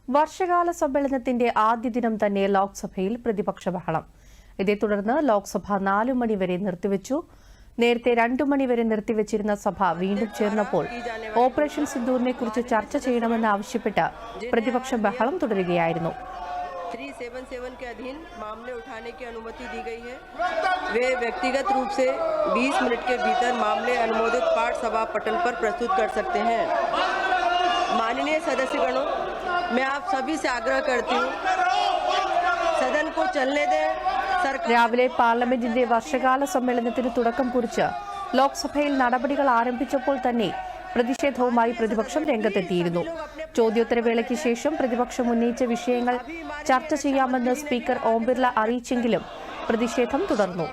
വർഷകാല സമ്മേളനത്തിന്റെ ആദ്യ ദിനം തന്നെ ലോക്സഭയിൽ പ്രതിപക്ഷ ബഹളം. ഇതേ തുടർന്ന് ലോക്സഭ 4 മണിവരെ നിർത്തിവച്ചു. നേരത്തെ 2 മണിവരെ നിർത്തിവച്ചിരുന്ന സഭ വീണ്ടും ചേർന്നപ്പോൾ ഓപ്പറേഷൻ സിന്ദൂറിനെക്കുറിച്ച് ചർച്ച ചെയ്യണമെന്ന് ആവശ്യപ്പെട്ട് പ്രതിപക്ഷ ബഹളം തുടരുകയായിരുന്നു. 377 के अधीन मामले उठाने की अनुमति दी गई है। वे व्यक्तिगत रूप से 20 मिनट के भीतर मामले अनुमोदित पाठ सभा पटल पर प्रस्तुत कर सकते हैं। माननीय सदस्यगणों, मैं आप सभी से आग्रह करती हूँ, सदन को चलने दें। രാവിലെ പാർലമെന്റിന്റെ വർഷകാല സമ്മേളനത്തിന് തുടക്കം കുറിച്ച് ലോക്സഭയിൽ നടപടികൾ ആരംഭിച്ചപ്പോൾ തന്നെ പ്രതിഷേധവുമായി പ്രതിപക്ഷം രംഗത്തെത്തിയിരുന്നു. ചോദ്യോത്തരവേളയ്ക്ക് ശേഷം പ്രതിപക്ഷം ഉന്നയിച്ച വിഷയങ്ങൾ ചർച്ച ചെയ്യാമെന്ന് സ്പീക്കർ ഓം ബിർള അറിയിച്ചെങ്കിലും പ്രതിഷേധം തുടർന്നു.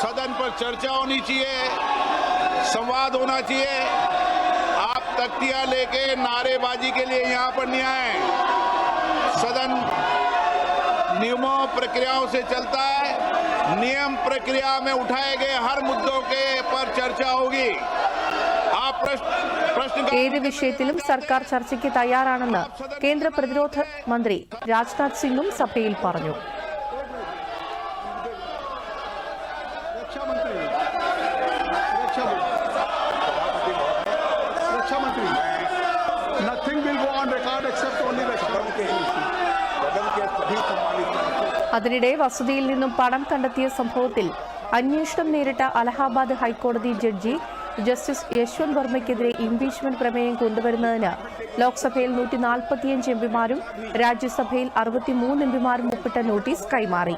सदन पर चर्चा होनी चाहिए, संवाद होना चाहिए। आप तख्तियां लेके नारेबाजी के लिए यहाँ पर नहीं आए। सदन नियमों प्रक्रियाओं से चलता है। नियम प्रक्रिया में उठाए गए हर मुद्दों के पर चर्चा होगी। आप प्रश्न ഏത് വിഷയത്തിലും സർക്കാർ ചർച്ചയ്ക്ക് തയ്യാറാണെന്ന് കേന്ദ്ര പ്രതിരോധ മന്ത്രി രാജ്നാഥ് സിംഗും സഭയിൽ പറഞ്ഞു. അതിനിടെ വസതിയിൽ നിന്നും പണം കണ്ടെത്തിയ സംഭവത്തിൽ അന്വേഷണം നേരിട്ട അലഹാബാദ് ഹൈക്കോടതി ജഡ്ജി ജസ്റ്റിസ് യശ്വന്ത് വർമ്മയ്ക്കെതിരെ ഇംപീച്ച്മെന്റ് പ്രമേയം കൊണ്ടുവരുന്നതിന് ലോക്സഭയിൽ 145 എംപിമാരും രാജ്യസഭയിൽ 63 എംപിമാരും ഒപ്പിട്ട നോട്ടീസ് കൈമാറി.